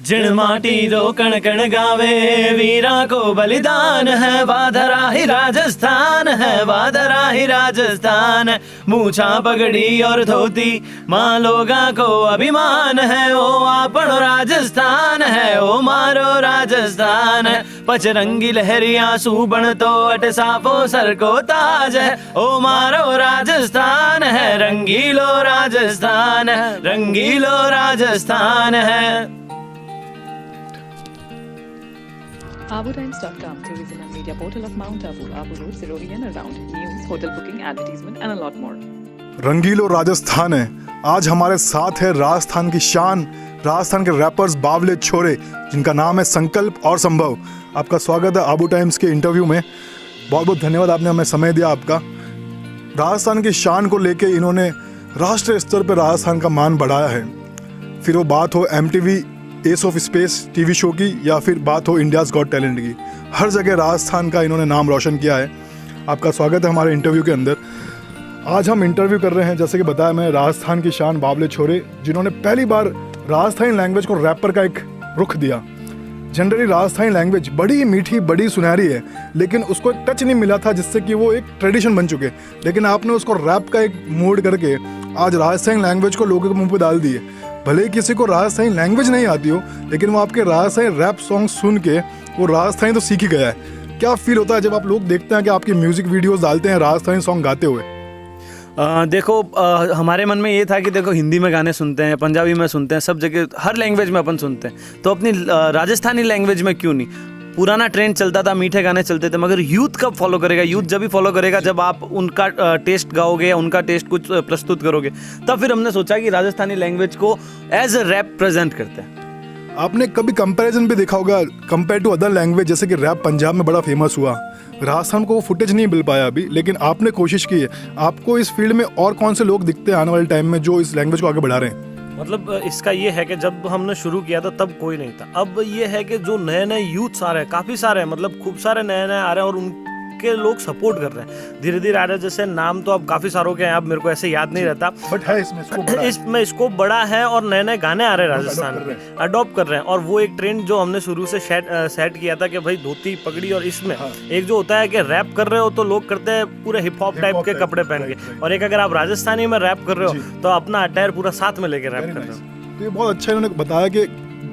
जिण माटी रो कण कण गावे, वीरा को बलिदान है, वाधरा ही राजस्थान है, वाधरा ही राजस्थान। मूछा पगड़ी और धोती माँ लोगा को अभिमान है, ओ आपणो राजस्थान है, ओ मारो राजस्थान है। पचरंगी लहरिया सुबण तो अट साफो सर को ताज है, ओ मारो राजस्थान है, रंगीलो राजस्थान है, रंगीलो राजस्थान है। AbuTimes.com, tourism and media portal of Mount Abu, Abu Road, Sirohi and around. News, hotel booking, advertisement and a lot more. रंगीलो राजस्थान है। आज हमारे साथ है राजस्थान की शान, राजस्थान के रैपर्स बावले छोरे, जिनका नाम है संकल्प और संभव। आपका स्वागत है आबू टाइम्स के इंटरव्यू में। बहुत बहुत धन्यवाद, आपने हमें समय दिया आपका। राजस्थान की शान को लेके इन्होंने राष्ट्रीय स्तर पर राजस्थान का मान बढ़ाया है। फिर वो बात हो MTV S of space TV show की या फिर बात हो इंडियाज़ गॉट टैलेंट की, हर जगह राजस्थान का इन्होंने नाम रोशन किया है। आपका स्वागत है हमारे इंटरव्यू के अंदर। आज हम इंटरव्यू कर रहे हैं, जैसे कि बताया मैं, राजस्थान की शान बावले छोरे, जिन्होंने पहली बार राजस्थानी लैंग्वेज को रैपर का एक रुख दिया। जनरली राजस्थानी लैंग्वेज बड़ी मीठी, बड़ी सुनहरी है, लेकिन उसको एक टच नहीं मिला था जिससे कि वो एक ट्रेडिशन बन चुके। लेकिन आपने उसको रैप का एक मोड करके आज राजस्थानी लैंग्वेज को लोगों के मुंह पे डाल दिए। भले ही किसी को राजस्थानी लैंग्वेज नहीं आती हो, लेकिन वो आपके राजस्थानी रैप सॉन्ग सुन के वो राजस्थानी तो सीख ही गया है। क्या फील होता है जब आप लोग देखते हैं कि आपकी म्यूजिक वीडियोस डालते हैं राजस्थानी सॉन्ग गाते हुए? देखो, हमारे मन में ये था कि देखो, हिंदी में गाने सुनते हैं, पंजाबी में सुनते हैं, सब जगह हर लैंग्वेज में अपन सुनते हैं, तो अपनी राजस्थानी लैंग्वेज में क्यों नहीं। पुराना ट्रेंड चलता था, मीठे गाने चलते थे, मगर यूथ कब फॉलो करेगा? यूथ जब भी फॉलो करेगा जब आप उनका टेस्ट गाओगे या उनका टेस्ट कुछ प्रस्तुत करोगे। तब फिर हमने सोचा कि राजस्थानी लैंग्वेज को एज अ रैप प्रेजेंट करते हैं। आपने कभी कंपैरिजन भी देखा होगा कंपेयर टू अदर लैंग्वेज, जैसे कि रैप पंजाब में बड़ा फेमस हुआ, राजस्थान को वो फुटेज नहीं मिल पाया अभी, लेकिन आपने कोशिश की है। आपको इस फील्ड में और कौन से लोग दिखते हैं आने वाले टाइम में जो इस लैंग्वेज को आगे बढ़ा रहे हैं? मतलब इसका ये है कि जब हमने शुरू किया था तब कोई नहीं था। अब ये है कि जो नए नए यूथ्स आ रहे हैं, काफ़ी सारे हैं, मतलब खूब सारे नए नए आ रहे हैं और उनके लोग सपोर्ट कर रहे हैं, धीरे धीरे आ रहे हैं। जैसे नाम तो अब काफ़ी सारों के हैं, अब मेरे को ऐसे याद नहीं रहता, बट है इसमें स्कोप बड़ा है और नए नए गाने आ रहे हैं राजस्थान में, अडॉप्ट कर रहे हैं। और वो एक ट्रेंड जो हमने शुरू से सेट किया था कि भाई धोती पगड़ी, और इसमें एक जो होता है कि रैप कर रहे हो तो लोग करते हैं पूरे हिप हॉप टाइप के कपड़े पहन के, और एक अगर आप राजस्थानी में रैप कर रहे हो तो अपना अटायर पूरा साथ में लेके रैप कर रहे हो। तो ये बहुत अच्छा इन्होंने बताया कि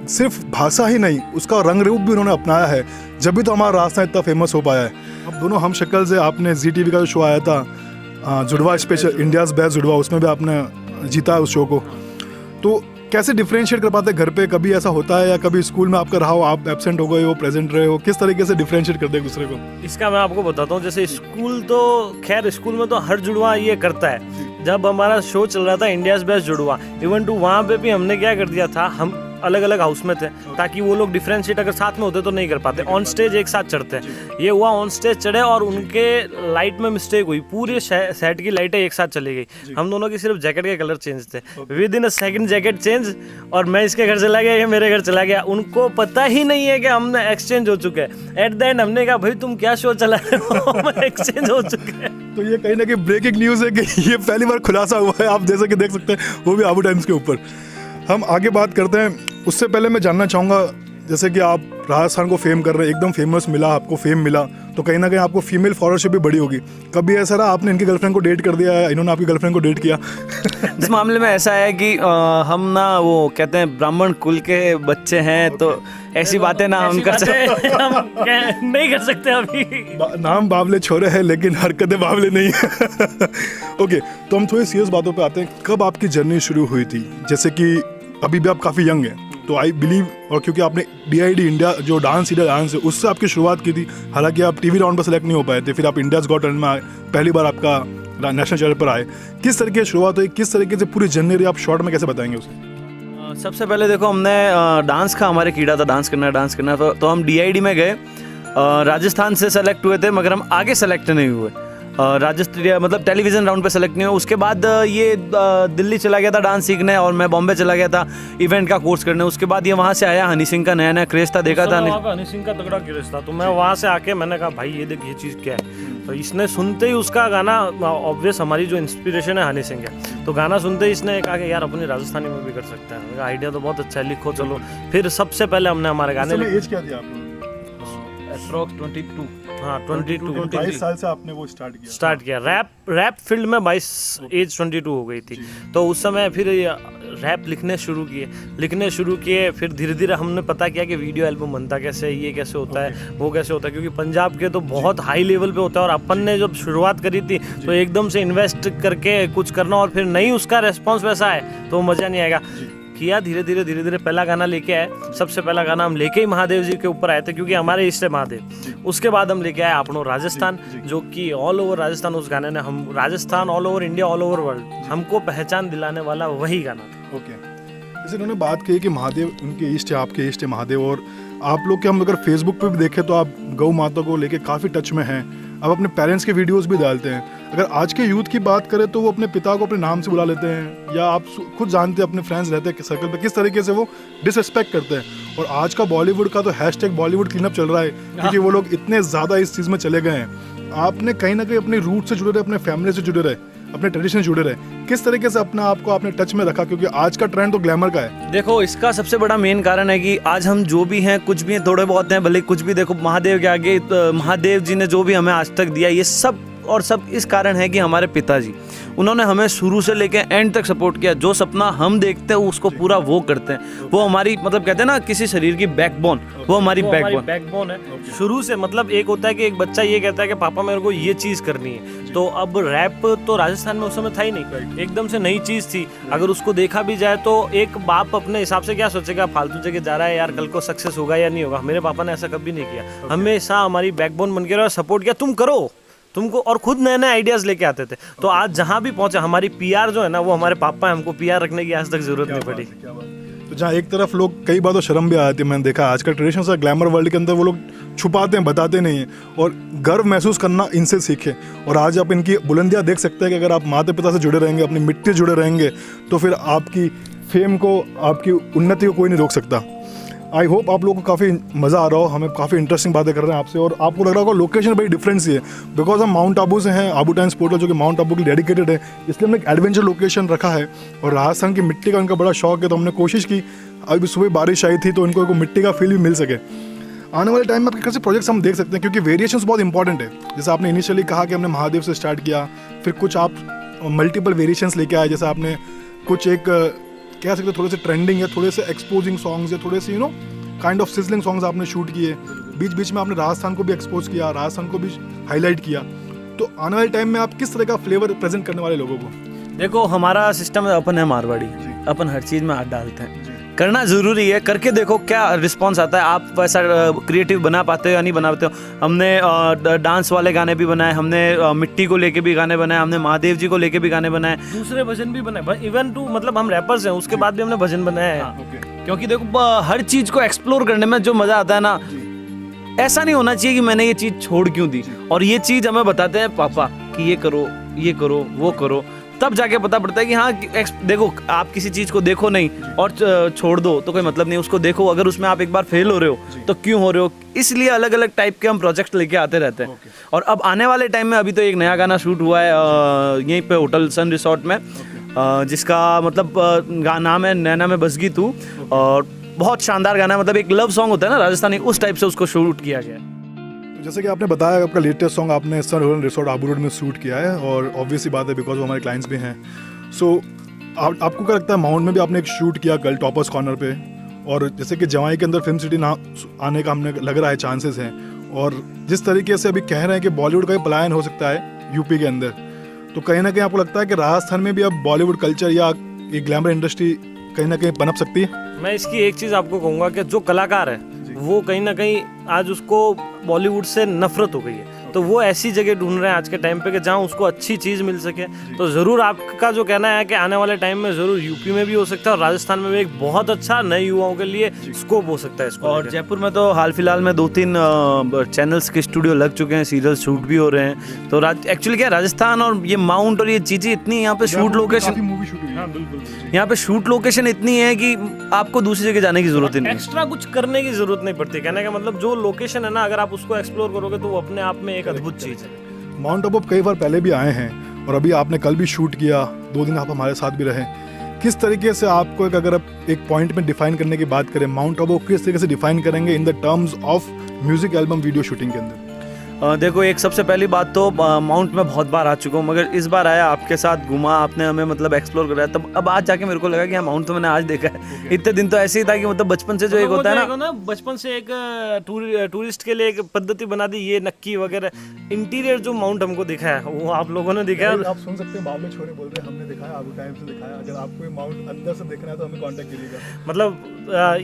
सिर्फ भाषा ही नहीं, उसका रंग रूप भी उन्होंने अपनाया है, जब भी तो हमारा राजस्थान इतना फेमस हो पाया है। अब दोनों हम शक्ल से, आपने ZTV का जो शो आया था जुड़वा स्पेशल, इंडियाज़ बेस्ट जुड़वा, उसमें भी आपने जीता है उस शो को। तो कैसे डिफरेंशिएट कर पाते हैं घर पे? कभी ऐसा होता है या कभी स्कूल में आपका रहा हो, आप एब्सेंट हो गए हो, प्रेजेंट रहे हो, किस तरीके से डिफरेंशिएट करते हैं एक दूसरे को? इसका मैं आपको बताता हूँ। जैसे स्कूल तो खैर, स्कूल में तो हर जुड़वा ये करता है। जब हमारा शो चल रहा था इंडियाज़ बेस्ट जुड़वा, इवन टू वहाँ पे भी हमने क्या कर दिया था, हम अलग अलग हाउस में थे ताकि वो लोग डिफरेंशिएट अगर साथ में होते तो नहीं कर पाते। ऑन स्टेज एक साथ चढ़ते हैं, ये हुआ ऑन स्टेज चढ़े और उनके लाइट में मिस्टेक हुई, पूरे सेट की लाइटें एक साथ चली गई। हम दोनों की सिर्फ जैकेट के कलर चेंज थे, with in a second jacket change, और मैं इसके घर चला गया, ये मेरे घर चला गया। उनको पता ही नहीं है कि हमने एक्सचेंज हो चुके हैं। एट द एंड हमने कहा, भाई तुम क्या शो चला रहे हो, एक्सचेंज हो चुके हैं। तो ये कहीं ना कहीं ब्रेकिंग न्यूज़ है कि ये पहली बार खुलासा हुआ है, आप जैसे कि देख सकते हैं, वो भी आबू टाइम्स के ऊपर। हम आगे बात करते हैं, उससे पहले मैं जानना चाहूँगा, जैसे कि आप राजस्थान को फेम कर रहे हैं, एकदम फेमस मिला आपको, फेम मिला, तो कहीं ना कहीं आपको फीमेल फॉलोअरशिप भी बड़ी होगी। कभी ऐसा रहा आपने इनकी गर्लफ्रेंड को डेट कर दिया है, इन्होंने आपकी गर्लफ्रेंड को डेट किया? इस मामले में ऐसा है कि हम ना, वो कहते हैं ब्राह्मण कुल के बच्चे हैं, तो ऐसी बातें ना हम कर सकते, हम नहीं कर सकते अभी। नाम बावले छोरे हैं लेकिन हरकतें बावले नहीं है। ओके, तो हम थोड़ी सीरियस बातों पे आते हैं। कब आपकी जर्नी शुरू हुई थी? जैसे कि अभी भी आप काफ़ी यंग हैं, तो आई बिलीव, और क्योंकि आपने DID इंडिया जो डांस इंडिया डांस है उससे आपकी शुरुआत की थी, हालांकि आप TV राउंड पर सेलेक्ट नहीं हो पाए थे, फिर आप इंडियाज़ गॉट टैलेंट में आए, पहली बार आपका नेशनल चैनल पर आए। किस तरीके से शुरुआत हुई, किस तरीके से पूरी जर्नी आप शॉर्ट में कैसे बताएंगे उसे? सबसे पहले देखो, हमने डांस का हमारे कीड़ा था, डांस करना, तो हम DID में गए, राजस्थान से सेलेक्ट हुए थे, मगर हम आगे सेलेक्ट नहीं हुए। राज्य मतलब टेलीविज़न राउंड पे सेलेक्ट नहीं हुआ। उसके बाद ये दिल्ली चला गया था डांस सीखने और मैं बॉम्बे चला गया था इवेंट का कोर्स करने। उसके बाद ये वहाँ से आया, हनी सिंह का नया नया क्रेज़ था, देखा था वहाँ पे हनी सिंह का तगड़ा क्रेज़ था, तो मैं वहाँ से आके मैंने कहा भाई ये देख ये चीज़ क्या है। तो इसने सुनते ही उसका गाना, ऑब्वियस हमारी जो इंस्पिरेशन है हनी सिंह है, तो गाना सुनते ही इसने कहा कि यार अपनी राजस्थानी में भी कर सकते हैं। आइडिया तो बहुत अच्छा है, लिखो चलो। फिर सबसे पहले हमने हमारे गाने एज क्या थी आप? अप्रॉक्स 22। हाँ 22 22 साल से आपने वो स्टार्ट किया। रैप फील्ड में 22 एज 22 हो गई थी। तो उस समय फिर रैप लिखने शुरू किए। फिर धीरे धीरे हमने पता किया कि वीडियो एल्बम बनता कैसे है, ये कैसे होता है, वो कैसे होता है, क्योंकि पंजाब के तो बहुत हाई लेवल पे होता है। और अपन ने जब शुरुआत करी थी तो एकदम से इन्वेस्ट करके कुछ करना और फिर नहीं उसका रेस्पॉन्स वैसा है तो मज़ा नहीं आएगा। किया धीरे धीरे पहला गाना लेके आए। सबसे पहला गाना हम लेके ही महादेव जी के ऊपर आए थे, क्योंकि हमारे इष्ट है महादेव। उसके बाद हम लेके आए अपनो राजस्थान, जो कि ऑल ओवर राजस्थान, उस गाने ने हम Rajasthan, all over India, all over world हमको पहचान दिलाने वाला वही गाना था। ओके, जैसे उन्होंने बात की कि महादेव उनके इष्ट है, आपके इष्ट है महादेव, और आप लोग के हम अगर फेसबुक पे भी देखें तो आप गौ माता को लेके काफ़ी टच में हैं। आप अपने पेरेंट्स के वीडियोस भी डालते हैं। अगर आज के यूथ की बात करें तो वो अपने पिता को अपने नाम से बुला लेते हैं, या आप खुद जानते हैं अपने फ्रेंड्स रहते हैं सर्कल पे किस तरीके से वो डिसरिस्पेक्ट करते हैं। और आज का बॉलीवुड का तो हैशटैग बॉलीवुड क्लीनअप चल रहा है, क्योंकि वो लोग इतने ज़्यादा इस चीज़ में चले गए हैं। आपने कहीं ना कहीं अपने रूट से जुड़े रहे, अपने फैमिली से जुड़े रहे, अपने ट्रेडिशन से जुड़े रहे, किस तरीके से अपना आपको आपने टच में रखा, क्योंकि आज का ट्रेंड तो ग्लैमर का है। देखो, इसका सबसे बड़ा मेन कारण है कि आज हम जो भी हैं, कुछ भी हैं, थोड़े बहुत हैं, भले कुछ भी, देखो महादेव के आगे महादेव जी ने जो भी हमें आज तक दिया, ये सब और सब इस कारण है कि हमारे पिताजी, उन्होंने हमें शुरू से लेके एंड तक सपोर्ट किया। जो सपना हम देखते हैं उसको पूरा वो करते हैं। वो हमारी, मतलब कहते हैं ना किसी शरीर की बैकबोन, वो हमारी बैकबोन है शुरू से। मतलब एक होता है कि एक बच्चा ये कहता है कि पापा मेरे को ये चीज़ करनी है। तो अब रैप तो राजस्थान में उस समय था ही नहीं, एकदम से नई चीज़ थी। अगर उसको देखा भी जाए तो एक बाप अपने हिसाब से क्या सोचेगा, फालतू जगह जा रहा है यार, कल को सक्सेस होगा या नहीं होगा। मेरे पापा ने ऐसा कभी नहीं किया, हमेशा हमारी बैकबोन बन के रहा, सपोर्ट किया, तुम करो, तुमको, और खुद नए नए आइडियाज़ लेके आते थे। तो आज जहाँ भी पहुँचे, हमारी पीआर जो है ना, वो हमारे पापा है। हमको पीआर रखने की आज तक जरूरत नहीं पड़ी। तो जहाँ एक तरफ लोग कई बार तो शर्म भी आती है, मैंने देखा आज का ट्रेडिशन से ग्लैमर वर्ल्ड के अंदर वो लोग छुपाते हैं, बताते नहीं हैं, और गर्व महसूस करना इनसे सीखें। और आज आप इनकी बुलंदियाँ देख सकते हैं कि अगर आप माता पिता से जुड़े रहेंगे, अपनी मिट्टी से जुड़े रहेंगे, तो फिर आपकी फेम को, आपकी उन्नति को कोई नहीं रोक सकता। आई होप आप लोगों को काफ़ी मज़ा आ रहा हो, हमें काफ़ी इंटरेस्टिंग बातें कर रहे हैं आपसे, और आपको लग रहा होगा लोकेशन बड़ी डिफरेंस ही है, बिकॉज हम माउंट आबू से हैं। आबू टाइम्स पोर्टल जो कि माउंट आबू के लिए डेडिकेटेड है, इसलिए हमने एक एडवेंचर लोकेशन रखा है। और राजस्थान की मिट्टी का उनका बड़ा शौक है, तो हमने कोशिश की, अभी सुबह बारिश आई थी तो इनको मिट्टी का फील भी मिल सके। आने वाले टाइम में आपके कैसे प्रोजेक्ट्स हम देख सकते हैं, क्योंकि वेरिएशंस बहुत इंपॉर्टेंट है। जैसे आपने इनिशियली कहा कि हमने महादेव से स्टार्ट किया, फिर कुछ आप मल्टीपल वेरिएशंस लेके आए, जैसे आपने कुछ एक कह सकते थोड़े से ट्रेंडिंग या थोड़े से एक्सपोजिंग सॉन्ग्स या थोड़े से काइंड ऑफ सिजलिंग सॉन्ग्स आपने शूट किए। बीच बीच में आपने राजस्थान को भी एक्सपोज किया, राजस्थान को भी हाईलाइट किया। तो आने वाले टाइम में आप किस तरह का फ्लेवर प्रेजेंट करने वाले लोगों को? देखो, हमारा सिस्टम है, अपन है मारवाड़ी, अपन हर चीज़ में हाथ डालते हैं। करना ज़रूरी है, करके देखो क्या रिस्पॉन्स आता है। आप वैसा क्रिएटिव बना पाते हो या नहीं बना पाते हो। हमने डांस वाले गाने भी बनाए, हमने मिट्टी को लेके भी गाने बनाए, हमने महादेव जी को लेके भी गाने बनाए, दूसरे भजन भी बनाए। इवन टू मतलब हम रैपर्स हैं, उसके बाद भी हमने भजन बनाए हैं। क्योंकि देखो, हर चीज़ को एक्सप्लोर करने में जो मज़ा आता है ना, ऐसा नहीं होना चाहिए कि मैंने ये चीज़ छोड़ क्यों दी। और ये चीज़ हमें बताते हैं पापा कि ये करो, वो करो, तब जाके पता पड़ता है कि हाँ, देखो, आप किसी चीज़ को देखो नहीं और छोड़ दो तो कोई मतलब नहीं, उसको देखो। अगर उसमें आप एक बार फेल हो रहे हो तो क्यों हो रहे हो, इसलिए अलग अलग टाइप के हम प्रोजेक्ट लेके आते रहते हैं। और अब आने वाले टाइम में अभी तो एक नया गाना शूट हुआ है यहीं पे होटल सन रिसोर्ट में, जिसका मतलब नाम है नैना में बस गई तू, और बहुत शानदार गाना है। मतलब एक लव सॉन्ग होता है ना राजस्थानी, उस टाइप से उसको शूट किया गया है। जैसे कि आपने बताया, आपका लेटेस्ट सॉन्ग आपने सन रिसोर्ट आबू रोड में शूट किया है, और ऑब्वियस सी बात है बिकॉज वो हमारे क्लाइंट्स भी हैं। सो आपको क्या लगता है, माउंट में भी आपने एक शूट किया कल टॉपर्स कॉर्नर पे, और जैसे कि जवाई के अंदर फिल्म सिटी ना आने का हमने लग रहा है चांसेस हैं, और जिस तरीके से अभी कह रहे हैं कि बॉलीवुड का भी पलायन हो सकता है यूपी के अंदर, तो कहीं ना कहीं आपको लगता है कि राजस्थान में भी अब बॉलीवुड कल्चर या एक ग्लैमर इंडस्ट्री कहीं ना कहीं पनप सकती है? मैं इसकी एक चीज़ आपको कहूँगा कि जो कलाकार है वो कहीं ना कहीं आज उसको बॉलीवुड से नफरत हो गई है। तो वो ऐसी जगह ढूंढ रहे हैं आज के टाइम पे कि जहाँ उसको अच्छी चीज़ मिल सके। तो ज़रूर आपका जो कहना है कि आने वाले टाइम में ज़रूर यूपी में भी हो सकता है और राजस्थान में भी एक बहुत अच्छा नए युवाओं के लिए स्कोप हो सकता है इसको। और जयपुर में तो हाल फिलहाल में 2-3 चैनल्स के स्टूडियो लग चुके हैं, सीरियल शूट भी हो रहे हैं। तो एक्चुअली क्या राजस्थान और ये माउंट और ये चीज़ें इतनी यहाँ पे शूट लोकेशन, मूवी शूट हुई है। हाँ बिल्कुल, यहाँ पे शूट लोकेशन इतनी है कि आपको दूसरी जगह जाने की जरूरत ही नहीं है। एक्स्ट्रा कुछ करने की जरूरत नहीं पड़ती। कहने का मतलब जो लोकेशन है ना, अगर आप उसको एक्सप्लोर करोगे तो वो अपने आप में एक अद्भुत चीज़ है। माउंट आबू कई बार पहले भी आए हैं और अभी आपने कल भी शूट किया, 2 दिन आप हमारे साथ भी रहे। किस तरीके से आपको अगर आप एक पॉइंट में डिफाइन करने की बात करें, माउंट आबू किस तरीके से डिफाइन करेंगे in the terms of music album video shooting के अंदर? देखो, एक सबसे पहली बात तो माउंट में बहुत बार आ चुका हूँ, मगर इस बार आया आपके साथ, घुमा आपने हमें, मतलब एक्सप्लोर कराया, तब अब आज जाके मेरे को लगा कि हाँ माउंट तो मैंने आज देखा है। इतने दिन तो ऐसे ही था कि मतलब बचपन से जो एक होता है ना, बचपन से एक टूरिस्ट के लिए एक पद्धति बना दी, ये नक्की वगैरह इंटीरियर जो माउंट हमको दिखा है वो आप लोगों ने दिखा है। आप सुन सकते हैं, बाबले छोरे बोल रहे हैं, हमने दिखाया, आबू टाइम से दिखाया। अगर आपको माउंट अंदर से देखना है तो हमें कांटेक्ट कीजिएगा। मतलब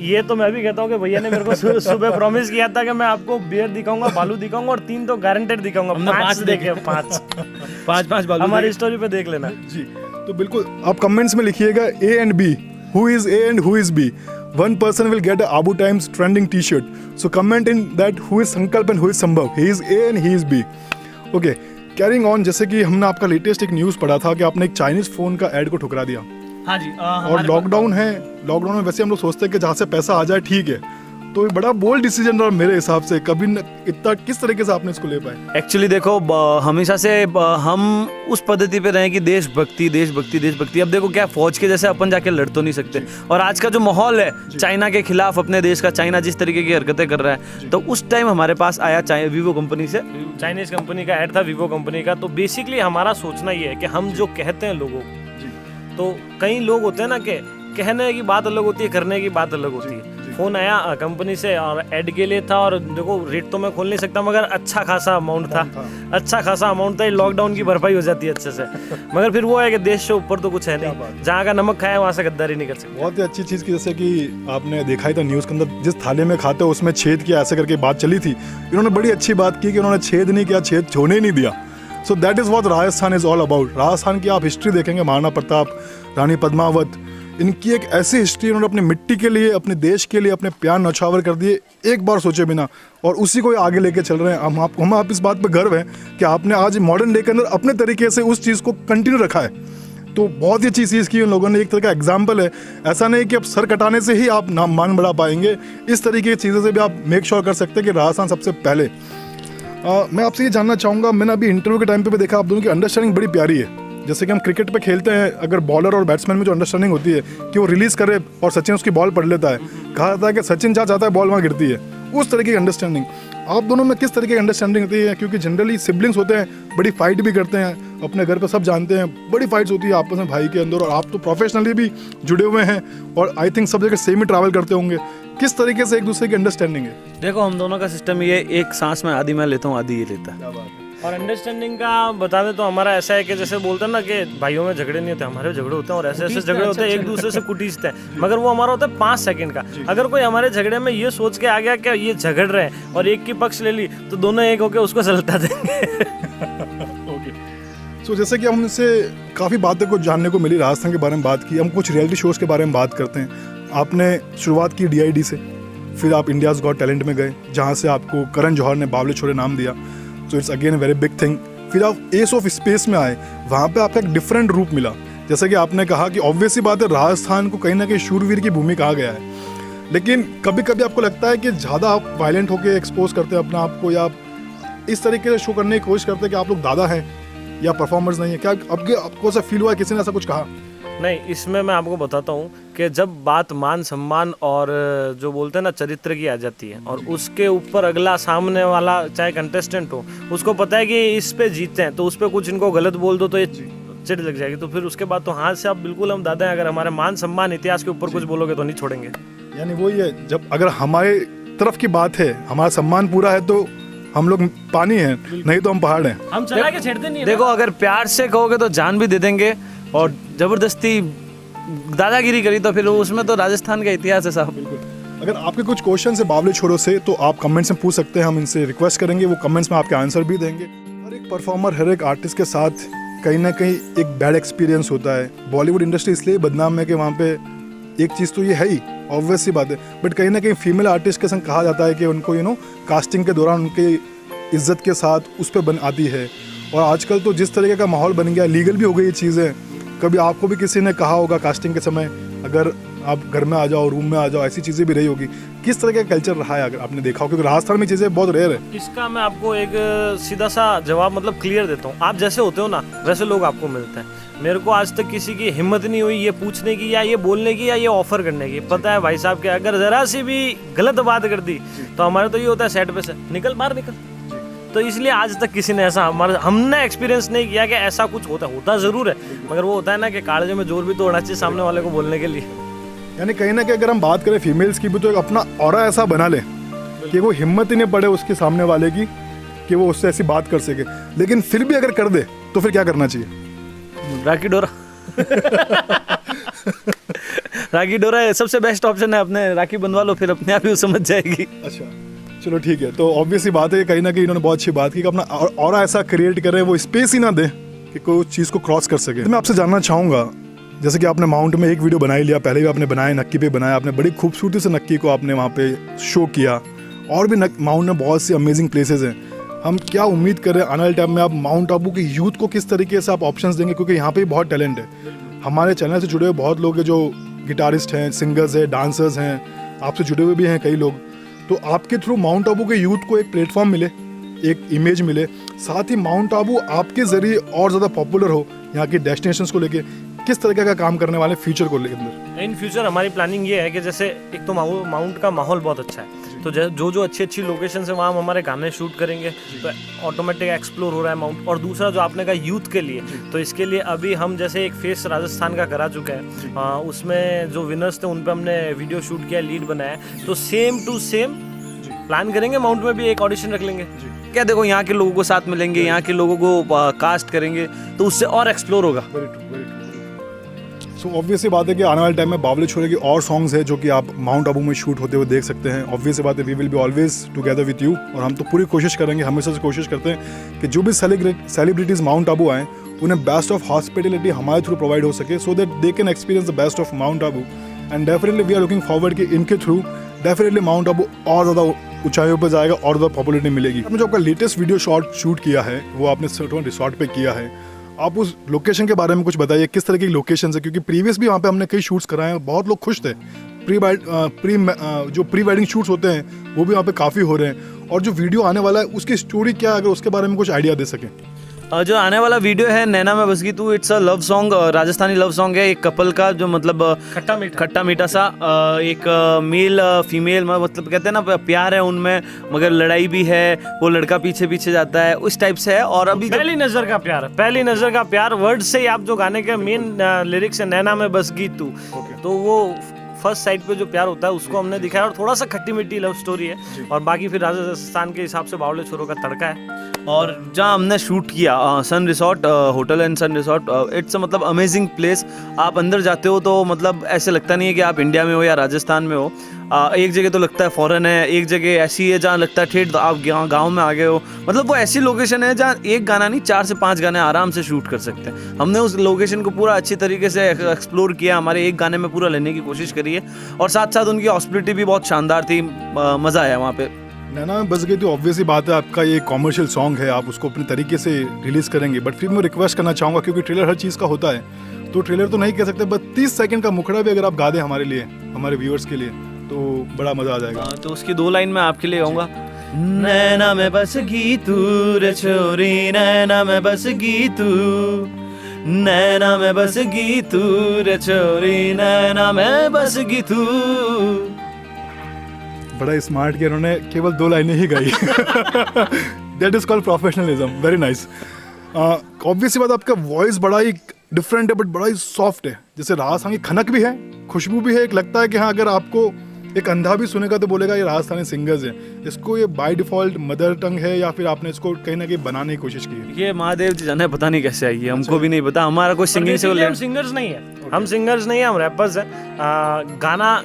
ये तो मैं भी कहता हूँ कि भैया ने मेरे को सुबह प्रॉमिस किया था कि मैं आपको बियर दिखाऊंगा, बालू दिखाऊंगा और 3 तो गारंटेड दिखाऊंगा। हमने 5 देखे, 5 बालू हमारी स्टोरी पे देख लेना जी। तो बिल्कुल आप कमेंट्स में लिखिएगा A and B, who is A and who is B. One person will get a Abu Times trending T-shirt. So comment in that who is Sankalp and who is Sambhav. He is A and he is B. Okay, carrying on, जैसे कि हमने आपका latest एक news पढ़ा था कि आपने एक चाइनीज फोन का ऐड को ठुकरा दिया। हाँ जी। और लॉकडाउन है, लॉकडाउन में वैसे हम लोग सोचते हैं कि जहाँ से पैसा आ जाए ठीक है, तो ये बड़ा बोल्ड डिसीजन रहा मेरे हिसाब से। कभी इतना किस तरीके से आपने इसको ले पाए? एक्चुअली देखो, हमेशा से हम उस पद्धति पे रहे कि देशभक्ति देशभक्ति देशभक्ति। अब देखो क्या, फौज के जैसे अपन जाके लड़ तो नहीं सकते, और आज का जो माहौल है चाइना के खिलाफ अपने देश का, चाइना जिस तरीके की हरकतें कर रहा है, तो उस टाइम हमारे पास आया वीवो कंपनी से, चाइनीज कंपनी का ऐड था, वीवो कंपनी का। तो बेसिकली हमारा सोचना ये है कि हम जो कहते हैं लोगों को, तो कई लोग होते हैं ना कि कहने की बात अलग होती है, करने की बात अलग होती है। फोन आया कंपनी से और ऐड के लिए था, और देखो रेट तो मैं खोल नहीं सकता, मगर अच्छा खासा अमाउंट था, अच्छा खासा अमाउंट था। लॉकडाउन की भरपाई हो जाती है अच्छे से। मगर फिर वो है कि देश से ऊपर तो कुछ है नहीं, जहाँ का नमक खाया वहाँ से गद्दारी नहीं कर सकते। बहुत ही अच्छी चीज़ की, जैसे कि आपने देखा ही था न्यूज़ के अंदर, जिस थाली में खाते हो उसमें छेद किया, ऐसे करके बात चली थी। इन्होंने बड़ी अच्छी बात की कि उन्होंने छेद नहीं किया, छेद होने ही नहीं दिया। So that is what Rajasthan is all about. Rajasthan की आप हिस्ट्री देखेंगे, महाराणा प्रताप, रानी पद्मावत, इनकी एक ऐसी हिस्ट्री, उन्होंने अपनी मिट्टी के लिए, अपने देश के लिए अपने प्यार नौछावर कर दिए एक बार सोचे बिना, और उसी को आगे लेके चल रहे हैं। हम आप इस बात पे गर्व है कि आपने आज मॉडर्न डे के अंदर अपने तरीके से उस चीज़ को कंटिन्यू रखा है। तो बहुत ही अच्छी चीज़ की उन लोगों ने, एक तरह का एग्जाम्पल है। ऐसा नहीं कि अब सर कटाने से ही आप नाम मान बढ़ा पाएंगे, इस तरीके की चीज़ों से भी आप मेक श्योर कर सकते हैं कि राजस्थान सबसे पहले। मैं आपसे ये जानना चाहूँगा, मैंने अभी इंटरव्यू के टाइम पे भी देखा आप दोनों की अंडरस्टैंडिंग बड़ी प्यारी है। जैसे कि हम क्रिकेट पे खेलते हैं, अगर बॉलर और बैट्समैन में जो अंडरस्टैंडिंग होती है कि वो रिलीज करे और सचिन उसकी बॉल पढ़ लेता है, कहा जाता है कि सचिन जहाँ चाहता है बॉल वहाँ गिरती है, उस तरीके की अंडरस्टैंडिंग आप दोनों में किस तरीके की अंडरस्टैंडिंग होती है? क्योंकि जनरली सिबलिंग्स होते हैं, बड़ी फाइट भी करते हैं, अपने घर पे सब जानते हैं, बड़ी फाइट्स होती है आपस में भाई के अंदर, और आप तो प्रोफेशनली भी जुड़े हुए हैं और आई थिंक सब जगह सेम ही ट्रैवल करते होंगे। किस तरीके से एक दूसरे की अंडरस्टैंडिंग है? देखो, हम दोनों का सिस्टम ये, एक सांस में आधी मैं लेता हूँ, आधी ये लेता है। और अंडरस्टैंडिंग का बता दे तो हमारा ऐसा है कि जैसे बोलते हैं ना कि भाइयों में झगड़े नहीं होते, हमारे झगड़े होते हैं, और ऐसे ऐसे झगड़े होते हैं, एक दूसरे से कुटीसते हैं, मगर वो हमारा होता है 5 सेकंड का। अगर कोई हमारे झगड़े में ये सोच के आ गया कि ये झगड़ रहे हैं और एक की पक्ष ले ली, तो दोनों एक होकर उसको सलटा देंगे। सो जैसे कि हम इनसे काफ़ी बातें को जानने को मिली, राजस्थान के बारे में बात की, हम कुछ रियलिटी शोज़ के बारे में बात करते हैं। आपने शुरुआत की DID से, फिर आप इंडियाज़ गॉट टैलेंट में गए, जहाँ से आपको करण जौहर ने बावले छोरे नाम दिया। So it's again very big thing. फिर आप एस ऑफ स्पेस में आए, वहाँ पे आपका एक डिफरेंट रूप मिला। जैसे कि आपने कहा कि ऑब्वियसली बात है, राजस्थान को कहीं ना कहीं शूरवीर की भूमि कहा गया है, लेकिन कभी कभी आपको लगता है कि ज़्यादा आप वायलेंट होकर एक्सपोज करते हैं अपने आप को, या इस तरीके से शो करने की कोशिश करते हैं कि आप लोग दादा हैं या परफॉर्मर्स नहीं है? क्या आपको ऐसा फील हुआ, किसी ने ऐसा कुछ कहा? नहीं, इसमें मैं आपको बताता हूँ कि जब बात मान सम्मान और जो बोलते हैं ना चरित्र की आ जाती है, और उसके ऊपर अगला सामने वाला चाहे कंटेस्टेंट हो, उसको पता है कि इस पे जीतते हैं, तो उस पे कुछ इनको गलत बोल दो तो ये चिढ़ लग जाएगी, तो फिर उसके बाद तो हाथ से आप बिल्कुल हम दादा हैं। अगर हमारे मान सम्मान इतिहास के ऊपर कुछ बोलोगे तो नहीं छोड़ेंगे। यानी वही है, जब अगर हमारे तरफ की बात है, हमारा सम्मान पूरा है, तो हम लोग पानी हैं, नहीं तो हम पहाड़ हैं। हम चला के छेड़ते नहीं है। देखो, अगर प्यार से कहोगे तो जान भी दे देंगे, और जबरदस्ती दादागिरी करी तो फिर उसमें तो राजस्थान का इतिहास है साहब। अगर आपके कुछ क्वेश्चन है बावले छोरों से तो आप कमेंट्स में पूछ सकते हैं, हम इनसे रिक्वेस्ट करेंगे, वो कमेंट्स में आपके आंसर भी देंगे। हर एक परफॉर्मर, हर एक आर्टिस्ट के साथ कहीं ना कहीं एक बैड एक्सपीरियंस होता है। बॉलीवुड इंडस्ट्री इसलिए बदनाम है कि वहाँ पे एक चीज़ तो ये है ही, ऑब्वियस सी बात है, बट कहीं ना कहीं फीमेल आर्टिस्ट के संग कहा जाता है कि उनको कास्टिंग के दौरान उनकी इज्जत के साथ उस पर बन आती है। और आजकल तो जिस तरीके का माहौल बन गया, लीगल भी हो गई ये चीज़ें। कभी आपको भी किसी ने कहा होगा कास्टिंग के समय अगर आप घर में आ जाओ, रूम में आ जाओ, ऐसी चीज़ें भी रही होगी। किस तरह का कल्चर रहा है अगर आपने देखा हो, क्योंकि राजस्थान में चीज़ें बहुत रेयर है। इसका मैं आपको एक सीधा सा जवाब मतलब क्लियर देता हूँ। आप जैसे होते हो ना वैसे लोग आपको मिलते हैं। मेरे को आज तक किसी की हिम्मत नहीं हुई ये पूछने की या ये बोलने की या ये ऑफर करने की। पता है भाई साहब कि अगर जरा सी भी गलत बात कर दी तो हमारे तो ये होता है सेट पे से निकल, बाहर निकल। तो इसलिए आज तक किसी ने ऐसा हमने एक्सपीरियंस नहीं किया कि ऐसा कुछ होता ज़रूर है, मगर वो होता है ना कि कागजे में जोर भी तो होना चाहिए सामने वाले को बोलने के लिए। यानी कहीं ना कहीं अगर हम बात करें फीमेल्स की भी तो एक अपना ऑरा ऐसा बना ले कि वो हिम्मत ही नहीं पड़े उसके सामने वाले की कि वो उससे ऐसी बात कर सके। लेकिन फिर भी अगर कर दे तो फिर क्या करना चाहिए? राखी डोरा राखी डोरा सबसे बेस्ट ऑप्शन है। अपने राखी बंधवा लो, फिर अपने आप ही वो समझ जाएगी। अच्छा चलो ठीक है। तो ऑब्वियसली बात है कि कहीं ना कहीं इन्होंने बहुत अच्छी बात की कि अपना ऑरा ऐसा क्रिएट करे, वो स्पेस ही ना दे कि कोई उस चीज़ को क्रॉस कर सके। तो मैं आपसे जानना चाहूँगा, जैसे कि आपने माउंट में एक वीडियो बना ही लिया, पहले भी आपने बनाया, नक्की पे बनाया, आपने बड़ी खूबसूरती से नक्की को आपने वहाँ पे शो किया, और भी माउंट में बहुत सी अमेजिंग प्लेसेस हैं। हम क्या उम्मीद करें आने वाले टाइम में आप माउंट आबू के यूथ को किस तरीके से आप ऑप्शंस देंगे, क्योंकि यहाँ पे बहुत टैलेंट है। हमारे चैनल से जुड़े हुए बहुत लोग हैं जो गिटारिस्ट हैं, सिंगर्स हैं, डांसर्स हैं, आपसे जुड़े हुए भी हैं कई लोग। तो आपके थ्रू माउंट आबू के यूथ को एक प्लेटफॉर्म मिले, एक इमेज मिले, साथ ही माउंट आबू आपके ज़रिए और ज़्यादा पॉपुलर हो यहाँ की डेस्टिनेशंस को लेके। किस तरीके का काम करने वाले फ्यूचर को लेकर? इन फ्यूचर हमारी प्लानिंग ये है कि जैसे एक तो माउंट का माहौल बहुत अच्छा है, तो जो अच्छी लोकेशन है वहाँ हम हमारे गाने शूट करेंगे, तो ऑटोमेटिक एक्सप्लोर हो रहा है माउंट। और दूसरा जो आपने कहा यूथ के लिए, तो इसके लिए अभी हम जैसे एक फेस राजस्थान का करा चुके हैं, उसमें जो विनर्स थे उन पर हमने वीडियो शूट किया, लीड बनाया। तो सेम टू सेम प्लान करेंगे, माउंट में भी एक ऑडिशन रख लेंगे। क्या देखो, यहाँ के लोगों को साथ मिलेंगे, यहाँ के लोगों को कास्ट करेंगे तो उससे और एक्सप्लोर होगा। सो ऑब्वियसली बात है कि आने वाले टाइम में बावले छोरे की और सॉन्ग्स है जो कि आप माउंट आबू में शूट होते हुए देख सकते हैं। ऑब्वियसली बात है, we will be always together with you. और हम तो पूरी कोशिश करेंगे, हमेशा से कोशिश करते हैं कि जो भी सेलिब्रिटीज़ माउंट आबू आएँ उन्हें बेस्ट ऑफ हॉस्पिटलिटी हमारे थ्रू प्रोवाइड हो सके, so that they can experience the best of Mount Abu. And definitely we are looking forward कि इनके थ्रू डेफिनेटली माउंट आबू और ज़्यादा ऊंचाइयों पर जाएगा और ज़्यादा पॉपुलरिटी मिलेगी। आपने जो आपका लेटेस्ट वीडियो शूट किया है वो आपने रिसॉर्ट पे किया है, आप उस लोकेशन के बारे में कुछ बताइए, किस तरह की लोकेशन है? क्योंकि प्रीवियस भी वहाँ पे हमने कई शूट्स कराए हैं, बहुत लोग खुश थे। जो प्री वेडिंग शूट्स होते हैं वो भी वहाँ पे काफ़ी हो रहे हैं। और जो वीडियो आने वाला है उसकी स्टोरी क्या है, अगर उसके बारे में कुछ आइडिया दे सकें। जो आने वाला वीडियो है नैना में बस गई तू, it's a love song, Rajasthani love song है, एक कपल का जो मतलब खट्टा मीठा सा एक मेल फीमेल मतलब कहते हैं ना प्यार है उनमें, मगर लड़ाई भी है, वो लड़का पीछे पीछे जाता है, उस टाइप से है। और अभी पहली नजर का प्यार, पहली नजर का प्यार वर्ड से ही आप जो गाने के मेन लिरिक्स है नैना में बस गई तू, तो वो फर्स्ट साइड पे जो प्यार होता है उसको हमने दिखाया, और थोड़ा सा खट्टी मीठी लव स्टोरी है। और बाकी फिर राजस्थान के हिसाब से बावले छोरों का तड़का है। और जहाँ हमने शूट किया Sun Resort, hotel and Sun Resort, it's मतलब अमेजिंग प्लेस। आप अंदर जाते हो तो मतलब ऐसे लगता नहीं है कि आप इंडिया में हो या राजस्थान में हो। एक जगह तो लगता है फॉरेन है, एक जगह ऐसी है जहाँ लगता है ठेठ आप गाँव में आ गए हो। मतलब वो ऐसी लोकेशन है जहाँ एक गाना नहीं 4 से 5 गाने आराम से शूट कर सकते हैं। हमने उस लोकेशन को पूरा अच्छी तरीके से एक्सप्लोर किया, हमारे एक गाने में पूरा लेने की कोशिश करी है। और साथ साथ उनकी हॉस्पिटलिटी भी बहुत शानदार थी, मज़ा आया वहाँ पे। नैना में बस गई तो ऑब्वियसली बात है, आपका ये कॉमर्शियल सॉन्ग है, आप उसको अपने तरीके से रिलीज़ करेंगे। बट फिर मैं रिक्वेस्ट करना चाहूँगा, क्योंकि ट्रेलर हर चीज़ का होता है, तो ट्रेलर तो नहीं कह सकते, बस 30 सेकंड का मुखड़ा भी अगर आप गा दें हमारे लिए, हमारे व्यूअर्स के लिए, तो बड़ा मज़ा आ जाएगा। तो उसकी 2 लाइन मैं आपके लिए गाऊंगा। नैना में बस गई तू रे छोरी, नैना में बस गई तू, नैना में बस गई तू रे छोरी, नैना में बस गई तू। बड़ा स्मार्ट किया उन्होंने, केवल 2 लाइनें ही गाई। That is called professionalism, very nice. Obviously बात, आपका वॉइस बड़ा ही डिफरेंट है, बट बड़ा ही सॉफ्ट है। जैसे राजस्थान की खनक भी है, खुशबू भी है। एक लगता है कि हाँ, अगर आपको एक अंधा भी सुनेगा तो बोलेगा ये राजस्थानी सिंगर्स हैं। इसको ये बाय डिफॉल्ट मदर टंग है या फिर आपने इसको कहीं ना कहीं बनाने की कोशिश की है? ये महादेव जी जाने, पता नहीं कैसे आई है, हमको भी नहीं पता। हमारा कोई सिंगिंग से हम सिंगर्स नहीं है, हम सिंगर्स नहीं है, हम रैपर्स हैं। गाना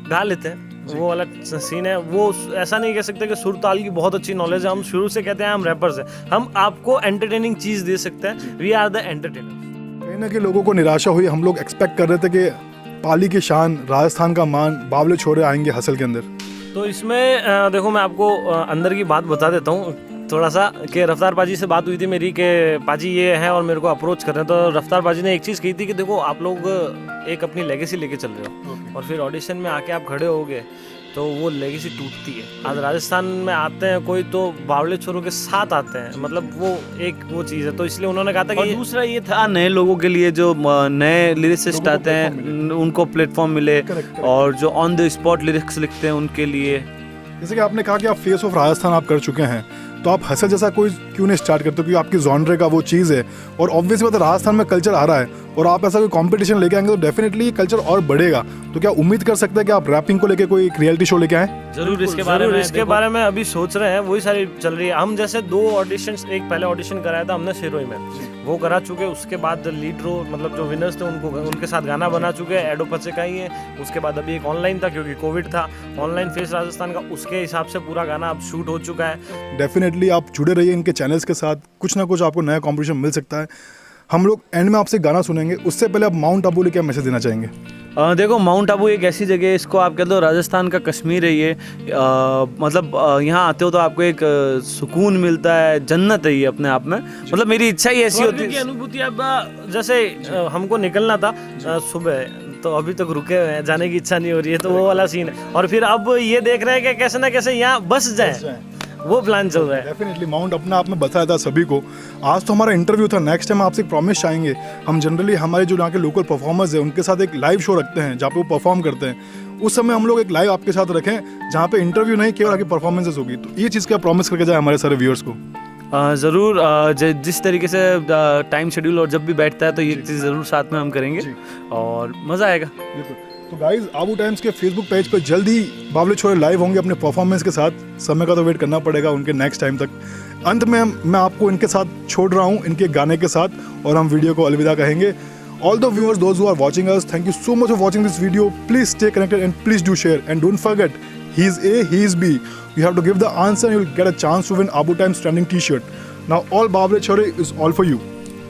गा लेते हैं, वो वाला सीन है। वो ऐसा नहीं कह सकते कि सुर ताल की बहुत अच्छी नॉलेज है, हम शुरू से कहते हैं हम रैपर्स हैं, हम आपको एंटरटेनिंग चीज दे सकते हैं, वी आर द एंटरटेनर। कहीं ना कहीं लोगों को निराशा हुई, हम लोग एक्सपेक्ट कर रहे थे कि पाली की शान, राजस्थान का मान, बावले छोरे आएंगे हसल के अंदर। तो इसमें देखो मैं आपको अंदर की बात बता देता हूँ थोड़ा सा, कि रफ्तार पाजी से बात हुई थी मेरी कि पाजी ये हैं और मेरे को अप्रोच कर रहे हैं। तो रफ्तार पाजी ने एक चीज़ कही थी कि देखो आप लोग एक अपनी लेगेसी लेके चल रहे हो, और फिर ऑडिशन में आके आप खड़े होगे तो वो लेगेसी टूटती है। आज राजस्थान में आते हैं कोई तो बावले छोरों के साथ आते हैं, मतलब वो एक वो चीज़ है। तो इसलिए उन्होंने कहा था कि और दूसरा ये था नए लोगों के लिए, जो नए लिरिसिस्ट आते हैं उनको प्लेटफॉर्म मिले, और जो ऑन द स्पॉट लिरिक्स लिखते हैं उनके लिए। जैसे कि आपने कहा कि आप फेस ऑफ राजस्थान आप कर चुके हैं, तो आप हसल जैसा कोई क्यों नहीं स्टार्ट करते, क्योंकि आपकी जॉनरे का वो चीज़ है, और ऑब्वियस बात है राजस्थान में कल्चर आ रहा है, और आप ऐसा कोई कंपटीशन लेके आएंगे तो डेफिनेटली ये कल्चर और बढ़ेगा। तो क्या उम्मीद कर सकते हैं कि आप रैपिंग को लेके कोई रियलिटी शो लेके आए? जरूर इसके बारे में अभी सोच रहे हैं, वही सारी चल रही है। हम जैसे 2 ऑडिशंस, एक पहले ऑडिशन कराया था हमने शिरोई में, वो करा चुके, उसके बाद लीड रो मतलब जो विनर्स थे उनके साथ गाना बना चुके, एडो पचे का ही है। उसके बाद अभी एक ऑनलाइन था क्योंकि कोविड था, ऑनलाइन फेस राजस्थान का, उसके हिसाब से पूरा गाना अब शूट हो चुका है। डेफिनेटली आप जुड़े रहिए इनके चैनल्स के साथ, कुछ ना कुछ आपको नया कॉम्पिटिशन मिल सकता है। हम लोग एंड में आपसे गाना सुनेंगे, उससे पहले आप माउंट आबू क्या मैसेज देना चाहेंगे? देखो माउंट आबू एक ऐसी जगह है, इसको आप कह दो राजस्थान का कश्मीर है ये। मतलब यहाँ आते हो तो आपको एक सुकून मिलता है, जन्नत है ये अपने आप में। मतलब मेरी इच्छा ही ऐसी होती है। अनुभूति अब जैसे हमको निकलना था सुबह, तो अभी तक रुके हुए हैं, जाने की इच्छा नहीं हो रही है, तो वो वाला सीन है। और फिर अब ये देख रहे हैं कि कैसे ना कैसे यहाँ बस जाए, वो प्लान चल रहा है। डेफिनेटली माउंट अपने आप में बताया था सभी को। आज तो हमारा इंटरव्यू था, नेक्स्ट टाइम आपसे प्रॉमिस चाहेंगे, हम जनरली हमारे जो यहाँ के लोकल परफॉर्मर्स हैं उनके साथ एक लाइव शो रखते हैं जहाँ पे वो परफॉर्म करते हैं। उस समय हम लोग एक लाइव आपके साथ रखें जहाँ पे इंटरव्यू नहीं केवल आपकी परफॉर्मेंसेस होगी। तो ये चीज़ का प्रॉमिस करके जाए हमारे सारे व्यूअर्स को। ज़रूर, जिस तरीके से टाइम शेड्यूल और जब भी बैठता है तो ये चीज़ ज़रूर साथ में हम करेंगे और मज़ा आएगा। बिल्कुल। तो गाइज आबू टाइम्स के फेसबुक पेज पर जल्दी बावले छोरे लाइव होंगे अपने परफॉर्मेंस के साथ। समय का तो वेट करना पड़ेगा उनके नेक्स्ट टाइम तक। अंत में मैं आपको इनके साथ छोड़ रहा हूँ, इनके गाने के साथ, और हम वीडियो को अलविदा कहेंगे। All the viewers, those who are watching us, thank you so much for watching this video. Please stay connected and please do share. And don't forget, he is A, he is B. You have to give the answer and you'll get a chance to win Abu Times trending t-shirt. Now all Bawle Chhore is all for you.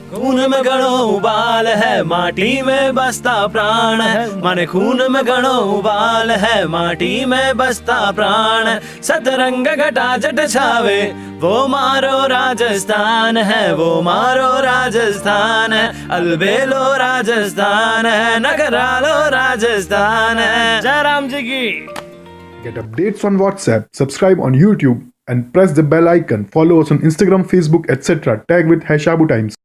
खून में गणो उबाल है, माटी में बसता प्राण है, माने खून में गणो उबाल है, माटी में बसता प्राण है। सतरंग घटा जट छावे, वो मारो राजस्थान है, वो मारो राजस्थान है, अलबेलो राजस्थान है, नगरालो राजस्थान है। जय राम जी की। Get updates on WhatsApp, subscribe on YouTube and press the bell icon. Follow us on Instagram, Facebook, etc. Tag with #AbuTimes.